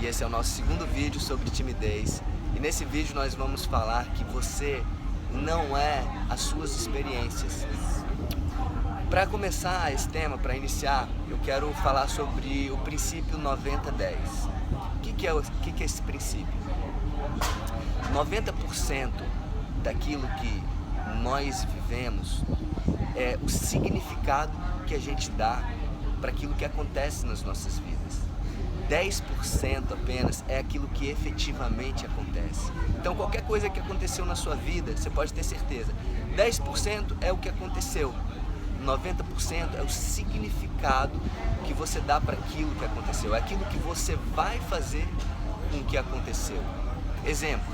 e esse é o nosso segundo vídeo sobre timidez. E nesse vídeo nós vamos falar que você não é as suas experiências. Para começar esse tema, para iniciar, eu quero falar sobre o princípio 90-10. O que é esse princípio? 90% daquilo que nós vivemos é o significado que a gente dá para aquilo que acontece nas nossas vidas. 10% apenas é aquilo que efetivamente acontece. Então qualquer coisa que aconteceu na sua vida, você pode ter certeza, 10% é o que aconteceu, 90% é o significado que você dá para aquilo que aconteceu, é aquilo que você vai fazer com o que aconteceu. Exemplo,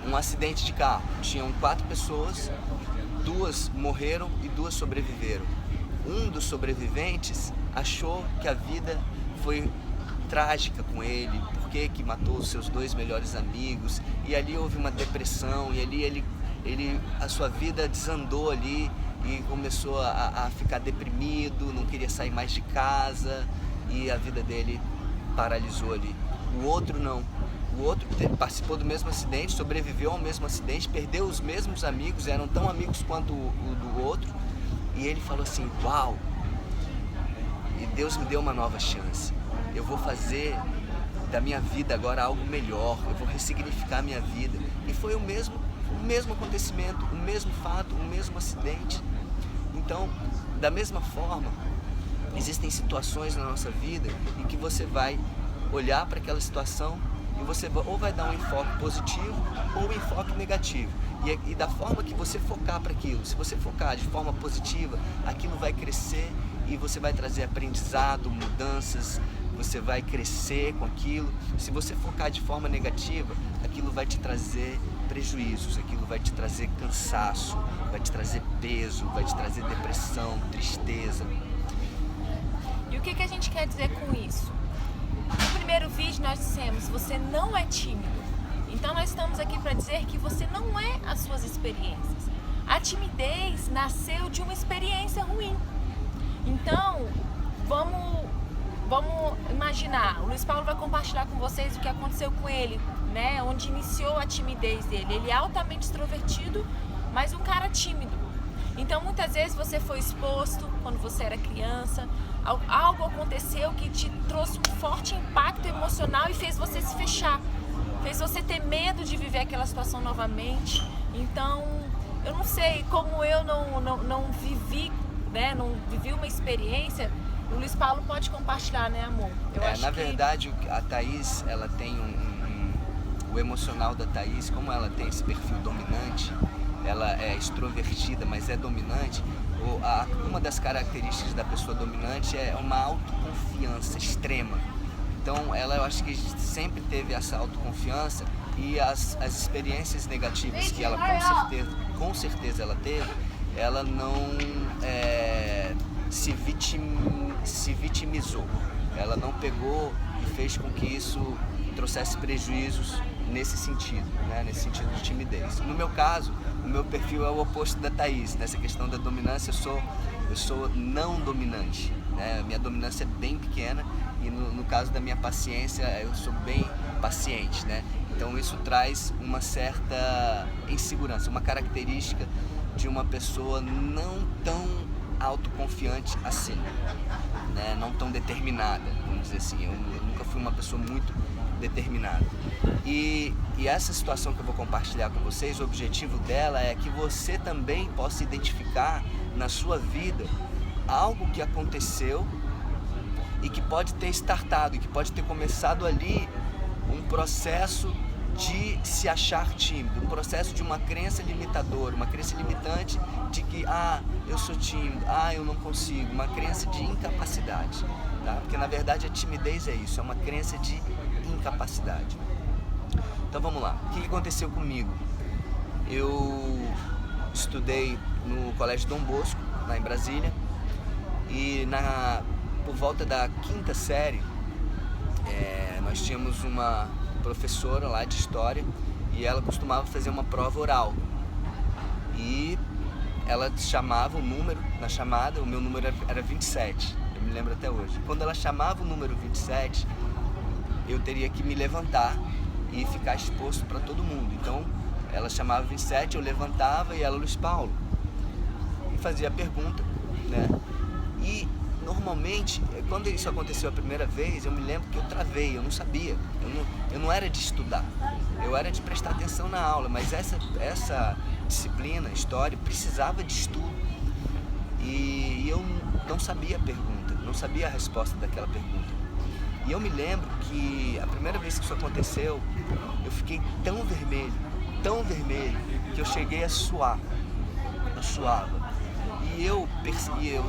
um acidente de carro, tinham 4 pessoas, 2 morreram e 2 sobreviveram. Um dos sobreviventes achou que a vida foi trágica com ele, porque que matou os seus 2 melhores amigos, e ali houve uma depressão, e ali a sua vida desandou ali, e começou a ficar deprimido, não queria sair mais de casa, e a vida dele paralisou ali. O outro não. O outro participou do mesmo acidente, sobreviveu ao mesmo acidente, perdeu os mesmos amigos, eram tão amigos quanto o do outro, e ele falou assim: uau, e Deus me deu uma nova chance, eu vou fazer da minha vida agora algo melhor, eu vou ressignificar a minha vida. E foi o mesmo acontecimento, o mesmo fato, o mesmo acidente. Então, da mesma forma, existem situações na nossa vida em que você vai olhar para aquela situação e você ou vai dar um enfoque positivo ou um enfoque negativo. E da forma que você focar para aquilo, se você focar de forma positiva, aquilo vai crescer e você vai trazer aprendizado, mudanças, você vai crescer com aquilo. Se você focar de forma negativa, aquilo vai te trazer prejuízos, aquilo vai te trazer cansaço, vai te trazer peso, vai te trazer depressão, tristeza. E o que a gente quer dizer com isso? No primeiro vídeo nós dissemos: você não é tímido. Então nós estamos aqui para dizer que você não é as suas experiências. A timidez nasceu de uma experiência ruim. Então, vamos imaginar, o Luiz Paulo vai compartilhar com vocês o que aconteceu com ele, né? Onde iniciou a timidez dele. Ele é altamente extrovertido, mas um cara tímido. Então, muitas vezes você foi exposto quando você era criança, algo aconteceu que te trouxe um forte impacto emocional e fez você se fechar, fez você ter medo de viver aquela situação novamente. Então, eu não sei, como eu não vivi, né? Não vivi uma experiência. O Luiz Paulo pode compartilhar, né, amor? Eu acho na verdade, a Thaís, ela tem o emocional da Thaís, como ela tem esse perfil dominante, ela é extrovertida, mas é dominante. Uma das características da pessoa dominante é uma autoconfiança extrema. Então, eu acho que sempre teve essa autoconfiança, e as experiências negativas que ela com certeza ela teve, ela não se vitimizou. Ela não pegou e fez com que isso trouxesse prejuízos nesse sentido, né? Nesse sentido de timidez. No meu caso, o meu perfil é o oposto da Thaís. Nessa questão da dominância, eu sou não dominante, né? Minha dominância é bem pequena, e no caso da minha paciência, eu sou bem paciente, né? Então isso traz uma certa insegurança, uma característica de uma pessoa não tão autoconfiante assim, né? Não tão determinada, vamos dizer assim. Eu nunca fui uma pessoa muito determinada. E essa situação que eu vou compartilhar com vocês, o objetivo dela é que você também possa identificar na sua vida algo que aconteceu e que pode ter startado, e que pode ter começado ali um processo de se achar tímido, um processo de uma crença limitadora, uma crença limitante de que eu sou tímido, eu não consigo, uma crença de incapacidade, tá? Porque na verdade a timidez é isso, é uma crença de incapacidade. Então vamos lá, o que aconteceu comigo? Eu estudei no Colégio Dom Bosco, lá em Brasília, e por volta da 5ª série, nós tínhamos uma professora lá de história, e ela costumava fazer uma prova oral, e ela chamava o número na chamada. O meu número era 27, eu me lembro até hoje. Quando ela chamava o número 27, eu teria que me levantar e ficar exposto para todo mundo. Então, ela chamava 27, eu levantava e ela, Luiz Paulo, e fazia a pergunta, né? E normalmente, quando isso aconteceu a primeira vez, eu me lembro que eu travei, eu não sabia, eu não era de estudar, eu era de prestar atenção na aula, mas essa disciplina, história, precisava de estudo. E eu não sabia a pergunta, não sabia a resposta daquela pergunta. E eu me lembro que a primeira vez que isso aconteceu, eu fiquei tão vermelho, que eu cheguei a suar. Eu suava. E eu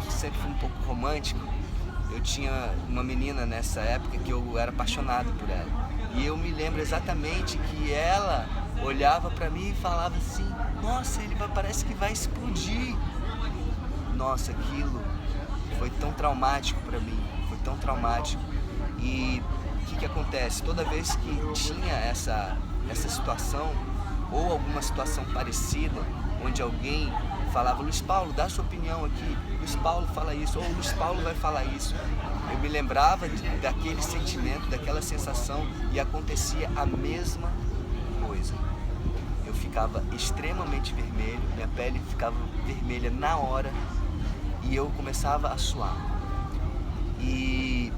sempre fui um pouco romântico. Eu tinha uma menina nessa época que eu era apaixonado por ela. E eu me lembro exatamente que ela olhava pra mim e falava assim: nossa, ele parece que vai explodir. Nossa, aquilo foi tão traumático pra mim, foi tão traumático. E o que acontece? Toda vez que tinha essa situação, ou alguma situação parecida, onde alguém falava: Luiz Paulo, dá sua opinião aqui, Luiz Paulo fala isso, ou Luiz Paulo vai falar isso, eu me lembrava daquele sentimento, daquela sensação, e acontecia a mesma coisa. Eu ficava extremamente vermelho, minha pele ficava vermelha na hora, e eu começava a suar. E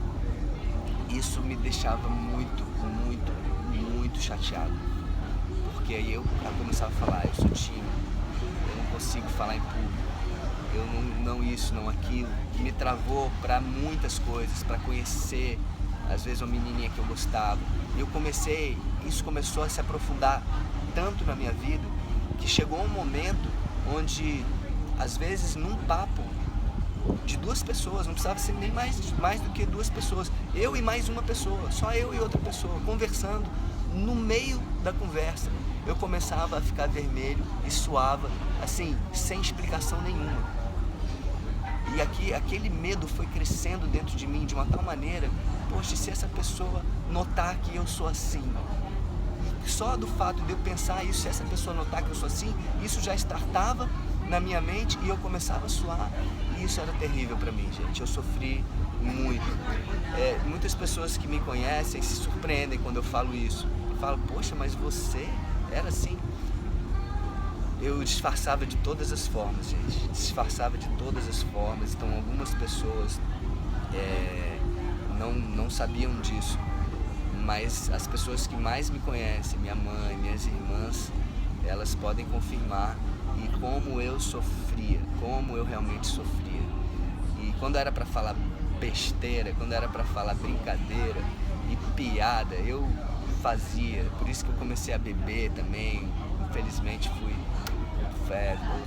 isso me deixava muito chateado. Porque aí eu começava a falar: eu sou tímido, eu não consigo falar em público, eu não isso, não aquilo. Me travou para muitas coisas, para conhecer, às vezes, uma menininha que eu gostava. Isso começou a se aprofundar tanto na minha vida, que chegou um momento onde, às vezes, num papo de duas pessoas, não precisava ser nem mais do que duas pessoas, eu e mais uma pessoa, só eu e outra pessoa, conversando, no meio da conversa, eu começava a ficar vermelho e suava, assim, sem explicação nenhuma. E aquele medo foi crescendo dentro de mim de uma tal maneira: poxa, se essa pessoa notar que eu sou assim, só do fato de eu pensar isso, se essa pessoa notar que eu sou assim, isso já startava na minha mente e eu começava a suar. E isso era terrível para mim, gente. Eu sofri muito. Muitas pessoas que me conhecem se surpreendem quando eu falo isso. Eu falo: poxa, mas você era assim? Eu disfarçava de todas as formas, gente. Disfarçava de todas as formas. Então, algumas pessoas não sabiam disso. Mas as pessoas que mais me conhecem, minha mãe, minhas irmãs, elas podem confirmar e como eu sofria, como eu realmente sofria. E quando era para falar besteira, quando era para falar brincadeira e piada, eu fazia. Por isso que eu comecei a beber também. Infelizmente fui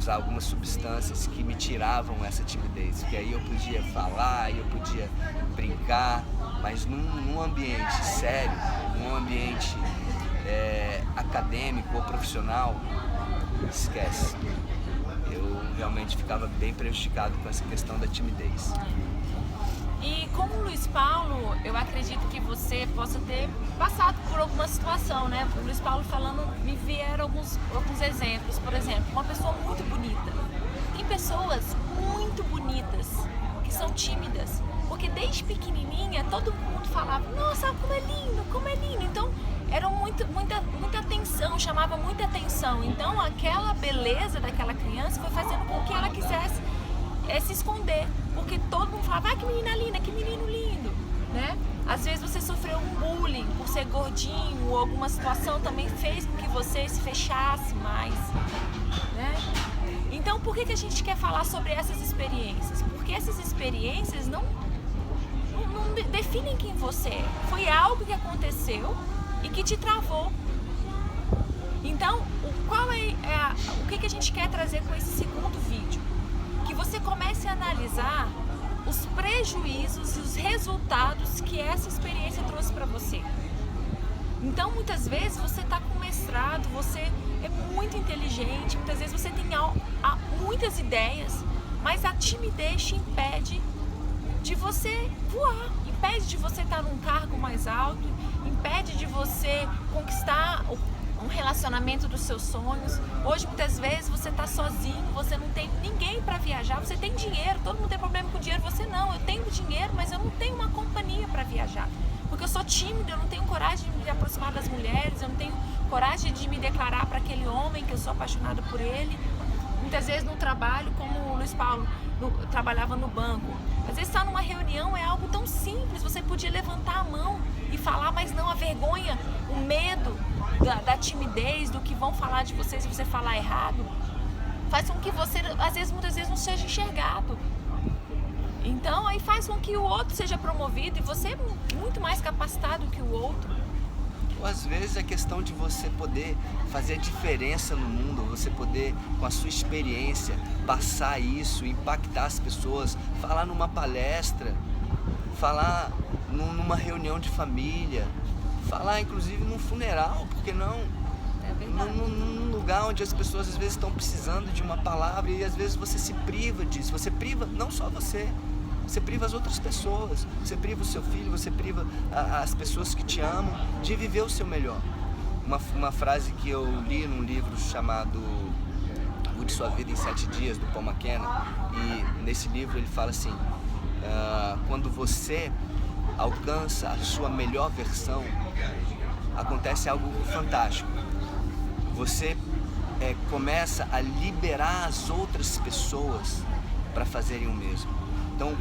usar algumas substâncias que me tiravam essa timidez, que aí eu podia falar, eu podia brincar, mas num ambiente sério, num ambiente acadêmico ou profissional, esquece. Eu realmente ficava bem prejudicado com essa questão da timidez. E como Luiz Paulo, eu acredito que você possa ter passado por alguma situação, né? O Luiz Paulo falando, me vieram alguns exemplos. Por exemplo, uma pessoa muito bonita. Tem pessoas muito bonitas que são tímidas, porque desde pequenininha todo mundo falava: nossa, como é lindo, como é lindo. Então era muita atenção, chamava muita atenção. Então aquela beleza daquela criança foi fazendo com que ela quisesse se esconder, porque todo mundo falava: ah, que menina linda, que menino lindo, né? Às vezes você sofreu um bullying por ser gordinho, ou alguma situação também fez com que você se fechasse mais, né? Então por que a gente quer falar sobre essas experiências? Porque essas experiências não definem quem você é. Foi algo que aconteceu e que te travou. Então, o que a gente quer trazer com esse segundo vídeo? Que você comece a analisar os prejuízos e os resultados que essa experiência trouxe para você. Então, muitas vezes você está com mestrado, você é muito inteligente, muitas vezes você tem muitas ideias, mas a timidez te impede de você voar, impede de você estar num cargo mais alto, impede de você conquistar um relacionamento dos seus sonhos. Hoje, muitas vezes, você está sozinho, você não tem ninguém para viajar, você tem dinheiro, todo mundo tem problema com dinheiro, você não. Eu tenho dinheiro, mas eu não tenho uma companhia para viajar. porque eu sou tímido, eu não tenho coragem de me aproximar das mulheres, eu não tenho coragem de me declarar para aquele homem que eu sou apaixonada por ele. Muitas vezes no trabalho, como o Luiz Paulo trabalhava no banco, às vezes estar numa reunião é algo tão simples, você podia levantar a mão e falar, mas não, a vergonha, o medo da timidez, do que vão falar de você se você falar errado, faz com que você, muitas vezes não seja enxergado. Então aí faz com que o outro seja promovido e você é muito mais capacitado que o outro. Ou às vezes é questão de você poder fazer a diferença no mundo, você poder, com a sua experiência, passar isso, impactar as pessoas, falar numa palestra, falar numa reunião de família, falar inclusive num funeral, porque não? Num lugar onde as pessoas às vezes estão precisando de uma palavra e às vezes você se priva disso, você priva não só você priva as outras pessoas, você priva o seu filho, você priva as pessoas que te amam de viver o seu melhor. Uma frase que eu li num livro chamado Mude Sua Vida em 7 Dias, do Paul McKenna, e nesse livro ele fala assim, quando você alcança a sua melhor versão, acontece algo fantástico. Você começa a liberar as outras pessoas para fazerem o mesmo. Então,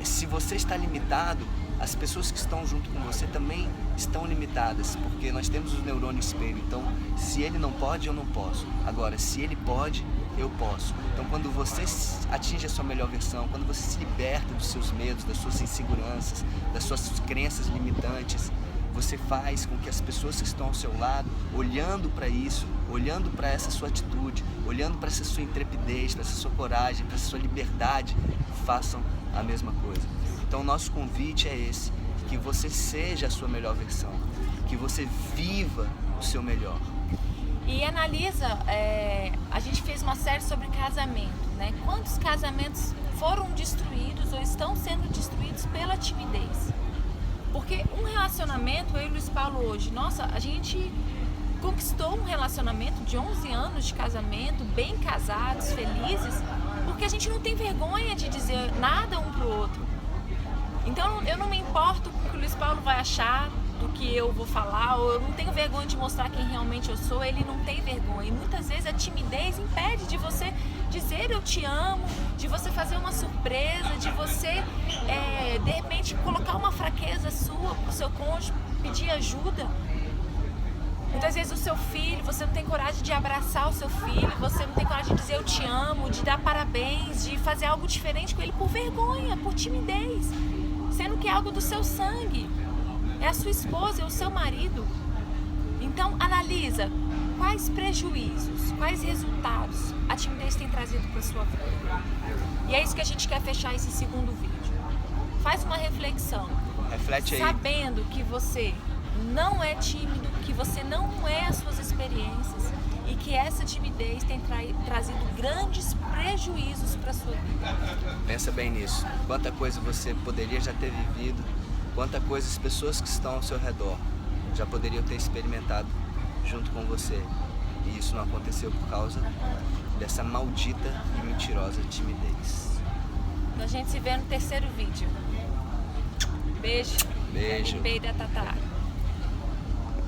se você está limitado, as pessoas que estão junto com você também estão limitadas, porque nós temos o neurônio espelho. Então, se ele não pode, eu não posso. Agora, se ele pode, eu posso. Então, quando você atinge a sua melhor versão, quando você se liberta dos seus medos, das suas inseguranças, das suas crenças limitantes, você faz com que as pessoas que estão ao seu lado, olhando para isso, olhando para essa sua atitude, olhando para essa sua intrepidez, para essa sua coragem, para essa sua liberdade, façam a mesma coisa. Então o nosso convite é esse, que você seja a sua melhor versão, que você viva o seu melhor. E analisa, a gente fez uma série sobre casamento, né? Quantos casamentos foram destruídos ou estão sendo destruídos pela timidez? Porque um relacionamento, eu e o Luiz Paulo hoje, nossa, a gente conquistou um relacionamento de 11 anos de casamento, bem casados, felizes, porque a gente não tem vergonha de dizer nada um pro outro. Então eu não me importo com o que o Luiz Paulo vai achar do que eu vou falar, ou eu não tenho vergonha de mostrar quem realmente eu sou, ele não tem vergonha. E muitas vezes a timidez impede de você dizer eu te amo, de você fazer uma surpresa, de você de repente colocar uma fraqueza sua pro seu cônjuge, pedir ajuda. Muitas vezes o seu filho, você não tem coragem de abraçar o seu filho, você não tem coragem de dizer eu te amo, de dar parabéns, de fazer algo diferente com ele por vergonha, por timidez, sendo que é algo do seu sangue, é a sua esposa, é o seu marido. Então analisa quais prejuízos, quais resultados a timidez tem trazido para a sua vida. E é isso que a gente quer fechar esse segundo vídeo. Faz uma reflexão. Reflete aí. Sabendo que você não é tímido, que você não é as suas experiências e que essa timidez tem trazido grandes prejuízos para a sua vida. Pensa bem nisso. Quanta coisa você poderia já ter vivido, quanta coisa as pessoas que estão ao seu redor já poderiam ter experimentado junto com você. E isso não aconteceu por causa dessa maldita e mentirosa timidez. A gente se vê no terceiro vídeo. Beijo. Beijo. Da Tatá.